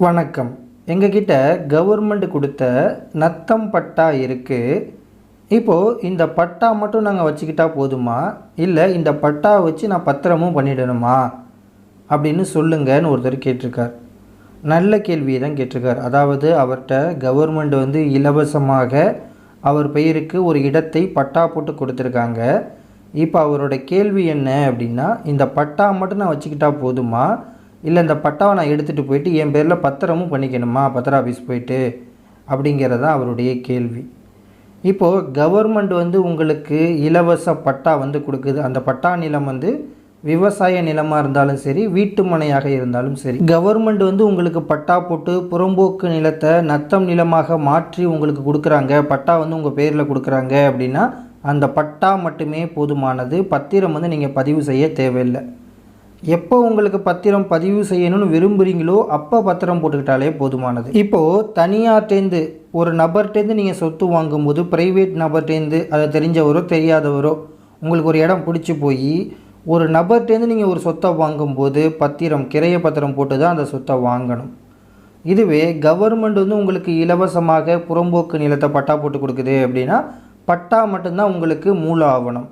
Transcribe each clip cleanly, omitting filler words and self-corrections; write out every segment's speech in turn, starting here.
வணக்கம். எங்ககிட்ட கவர்மெண்ட் கொடுத்த நத்தம் பட்டா இருக்குது. இப்போது இந்த பட்டா மட்டும் நாங்கள் வச்சுக்கிட்டா போதுமா, இல்லை இந்த பட்டா வச்சு நான் பத்திரமும் பண்ணிடணுமா அப்படின்னு சொல்லுங்கன்னு ஒருத்தர் கேட்டிருக்கார். நல்ல கேள்வியை தான் கேட்டிருக்கார். அதாவது அவர்கிட்ட கவர்மெண்ட் இலவசமாக அவர் பெயருக்கு ஒரு இடத்தை பட்டா போட்டு கொடுத்துருக்காங்க. இப்போ அவரோட கேள்வி என்ன அப்படின்னா, இந்த பட்டா மட்டும் நான் வச்சுக்கிட்டா போதுமா, இல்லை இந்த பட்டாவை நான் எடுத்துகிட்டு போயிட்டு என் பேரில் பத்திரமும் பண்ணிக்கணுமா பத்திர ஆஃபீஸ் போயிட்டு, அப்படிங்கிறது தான் அவருடைய கேள்வி. இப்போது கவர்மெண்ட் உங்களுக்கு இலவச பட்டா கொடுக்குது. அந்த பட்டா நிலம் விவசாய நிலமாக இருந்தாலும் சரி, வீட்டு மனையாக இருந்தாலும் சரி, கவர்மெண்ட் உங்களுக்கு பட்டா போட்டு புறம்போக்கு நிலத்தை நத்தம் நிலமாக மாற்றி உங்களுக்கு கொடுக்குறாங்க. பட்டா உங்கள் பேரில் கொடுக்குறாங்க அப்படின்னா அந்த பட்டா மட்டுமே போதுமானது. பத்திரம் நீங்கள் பதிவு செய்ய தேவையில்லை. எப்போ உங்களுக்கு பத்திரம் பதிவு செய்யணும்னு விரும்புகிறீங்களோ அப்போ பத்திரம் போட்டுக்கிட்டாலே போதுமானது. இப்போது தனியார்ட்டேந்து ஒரு நபர்கிட்டேருந்து நீங்கள் சொத்து வாங்கும்போது, ப்ரைவேட் நபர்கிட்டேருந்து, அதை தெரிஞ்சவரோ தெரியாதவரோ உங்களுக்கு ஒரு இடம் பிடிச்சி போய் ஒரு நபர்கிட்டேருந்து நீங்கள் ஒரு சொத்தை வாங்கும்போது பத்திரம், கிரைய பத்திரம் போட்டு தான் அந்த சொத்தை வாங்கணும். இதுவே கவர்மெண்ட் உங்களுக்கு இலவசமாக புறம்போக்கு நிலத்தை பட்டா போட்டு கொடுக்குது அப்படின்னா பட்டா மட்டும்தான் உங்களுக்கு மூல ஆவணம்.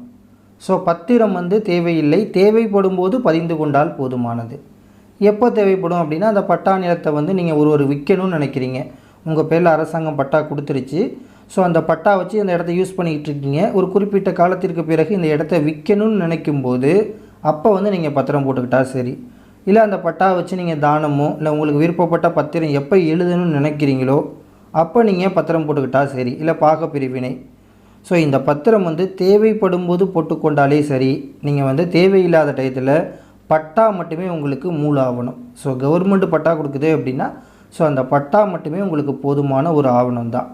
ஸோ பத்திரம் தேவையில்லை. தேவைப்படும் போது பதிந்து கொண்டால் போதுமானது. எப்போ தேவைப்படும் அப்படின்னா, அந்த பட்டா நிலத்தை நீங்கள் ஒரு விற்கணும்னு நினைக்கிறீங்க. உங்கள் பேரில் அரசாங்கம் பட்டா கொடுத்துருச்சு. ஸோ அந்த பட்டா வச்சு அந்த இடத்த யூஸ் பண்ணிக்கிட்டு இருக்கீங்க. ஒரு குறிப்பிட்ட காலத்திற்கு பிறகு இந்த இடத்த விற்கணும்னு நினைக்கும்போது அப்போ நீங்கள் பத்திரம் போட்டுக்கிட்டால் சரி. இல்லை அந்த பட்டா வச்சு நீங்கள் தானமோ இல்லை உங்களுக்கு விருப்பப்பட்ட பத்திரம் எப்போ எழுதணும்னு நினைக்கிறீங்களோ அப்போ நீங்கள் பத்திரம் போட்டுக்கிட்டால் சரி. இல்லை பாகப்பிரிவினை. ஸோ இந்த பத்திரம் தேவைப்படும் போது போட்டுக்கொண்டாலே சரி. நீங்கள் தேவையில்லாத டயத்தில் பட்டா மட்டுமே உங்களுக்கு மூல ஆவணம். ஸோ கவர்மெண்ட் பட்டா கொடுக்குது அப்படின்னா ஸோ அந்த பட்டா மட்டுமே உங்களுக்கு போதுமான ஒரு ஆவணம் தான்.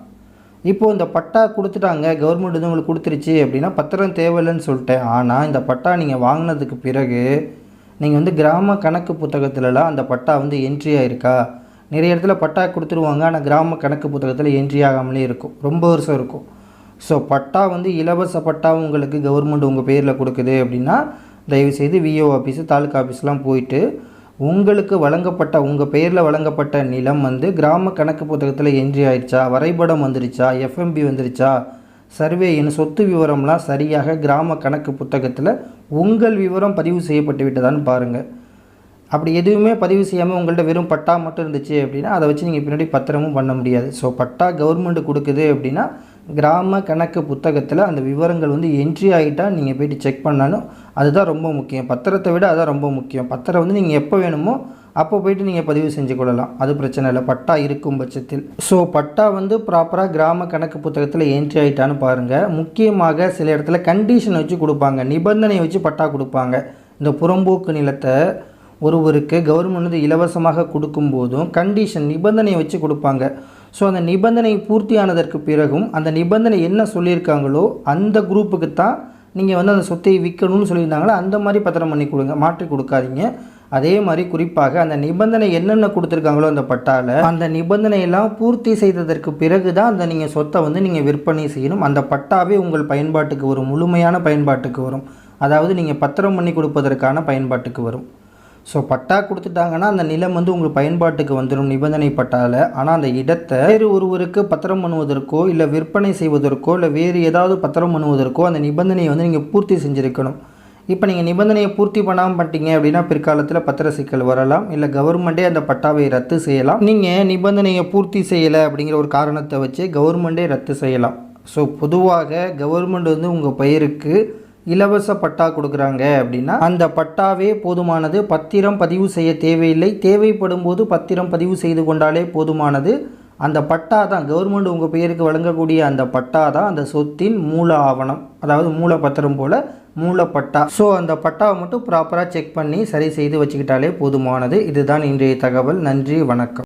இப்போது இந்த பட்டா கொடுத்துட்டாங்க, கவர்மெண்ட் உங்களுக்கு கொடுத்துருச்சு அப்படின்னா பத்திரம் தேவையில்லைன்னு சொல்லிட்டேன். ஆனால் இந்த பட்டா நீங்கள் வாங்கினதுக்கு பிறகு நீங்கள் கிராம கணக்கு புத்தகத்திலலாம் அந்த பட்டா என்ட்ரி ஆகிருக்கா. நிறைய இடத்துல பட்டா கொடுத்துருவாங்க, ஆனால் கிராம கணக்கு புத்தகத்தில் என்ட்ரி ஆகாமலே இருக்கும், ரொம்ப வருஷம் இருக்கும். ஸோ பட்டா இலவச பட்டா உங்களுக்கு கவர்மெண்ட் உங்கள் பேரில் கொடுக்குது அப்படின்னா தயவுசெய்து விஓ ஆஃபீஸு, தாலுக்கா ஆஃபீஸ்லாம் போயிட்டு உங்களுக்கு வழங்கப்பட்ட உங்கள் பேரில் வழங்கப்பட்ட நிலம் கிராம கணக்கு புத்தகத்தில் என்ட்ரி ஆயிடுச்சா, வரைபடம் வந்துருச்சா, எஃப்எம்பி வந்துருச்சா, சர்வே என் சொத்து விவரம்லாம் சரியாக கிராம கணக்கு புத்தகத்தில் உங்கள் விவரம் பதிவு செய்யப்பட்டு விட்டதான்னு பாருங்கள். அப்படி எதுவுமே பதிவு செய்யாமல் உங்கள்கிட்ட வெறும் பட்டா மட்டும் இருந்துச்சு அப்படின்னா அதை வச்சு நீங்கள் பின்னாடி பத்திரமும் பண்ண முடியாது. ஸோ பட்டா கவர்மெண்ட் கொடுக்குது அப்படின்னா கிராம கணக்கு புத்தகத்தில் அந்த விவரங்கள் என்ட்ரி ஆகிட்டால் நீங்கள் போய்ட்டு செக் பண்ணாலும் அதுதான் ரொம்ப முக்கியம். பத்திரத்தை விட அதுதான் ரொம்ப முக்கியம். பத்திரம் நீங்கள் எப்போ வேணுமோ அப்போ போய்ட்டு நீங்கள் பதிவு செஞ்சு கொள்ளலாம், அது பிரச்சனை இல்லை பட்டா இருக்கும் பட்சத்தில். ஸோ பட்டா ப்ராப்பராக கிராம கணக்கு புத்தகத்தில் என்ட்ரி ஆகிட்டான்னு பாருங்கள். முக்கியமாக சில இடத்துல கண்டிஷனை வச்சு கொடுப்பாங்க, நிபந்தனை வச்சு பட்டா கொடுப்பாங்க. இந்த புறம்போக்கு நிலத்தை ஒருவருக்கு கவர்மெண்ட் இலவசமாக கொடுக்கும்போதும் கண்டிஷன், நிபந்தனையை வச்சு கொடுப்பாங்க. ஸோ அந்த நிபந்தனை பூர்த்தியானதற்கு பிறகும் அந்த நிபந்தனை என்ன சொல்லியிருக்காங்களோ அந்த குரூப்புக்கு தான் நீங்கள் அந்த சொத்தை விற்கணும்னு சொல்லியிருந்தாங்களோ அந்த மாதிரி பத்திரம் பண்ணி கொடுங்க, மாற்றி கொடுக்காதீங்க. அதே மாதிரி குறிப்பாக அந்த நிபந்தனை என்னென்ன கொடுத்துருக்காங்களோ அந்த பட்டாவில் அந்த நிபந்தனையெல்லாம் பூர்த்தி செய்ததற்கு பிறகு தான் அந்த நீங்கள் சொத்தை நீங்கள் விற்பனை செய்யணும். அந்த பட்டாவே உங்கள் பயன்பாட்டுக்கு வரும், முழுமையான பயன்பாட்டுக்கு வரும். அதாவது நீங்கள் பத்திரம் பண்ணி கொடுப்பதற்கான பயன்பாட்டுக்கு வரும். ஸோ பட்டா கொடுத்துட்டாங்கன்னா அந்த நிலம் உங்களுக்கு பயன்பாட்டுக்கு வந்துடும் நிபந்தனை பட்டாவில். ஆனால் அந்த இடத்தை வேறு ஒருவருக்கு பத்திரம் பண்ணுவதற்கோ இல்லை விற்பனை செய்வதற்கோ இல்லை வேறு ஏதாவது பத்திரம் பண்ணுவதற்கோ அந்த நிபந்தனையை நீங்கள் பூர்த்தி செஞ்சுருக்கணும். இப்போ நீங்கள் நிபந்தனையை பூர்த்தி பண்ணாமல் பண்ணிட்டீங்க அப்படின்னா பிற்காலத்தில் பத்திர சிக்கல் வரலாம், இல்லை கவர்மெண்ட்டே அந்த பட்டாவை ரத்து செய்யலாம். நீங்கள் நிபந்தனையை பூர்த்தி செய்யலை அப்படிங்கிற ஒரு காரணத்தை வச்சு கவர்மெண்ட்டே ரத்து செய்யலாம். ஸோ பொதுவாக கவர்மெண்ட் உங்கள் பெயருக்கு இலவச பட்டா கொடுக்குறாங்க அப்படின்னா அந்த பட்டாவே போதுமானது. பத்திரம் பதிவு செய்ய தேவையில்லை. தேவைப்படும் போது பத்திரம் பதிவு செய்து கொண்டாலே போதுமானது. அந்த பட்டா தான் கவர்மெண்ட் உங்கள் பெயருக்கு வழங்கக்கூடிய அந்த பட்டா தான் அந்த சொத்தின் மூல ஆவணம், அதாவது மூல பத்திரம் போல் மூல பட்டா. ஸோ அந்த பட்டாவை மட்டும் ப்ராப்பராக செக் பண்ணி சரி செய்து வச்சுக்கிட்டாலே போதுமானது. இதுதான் இன்றைய தகவல். நன்றி, வணக்கம்.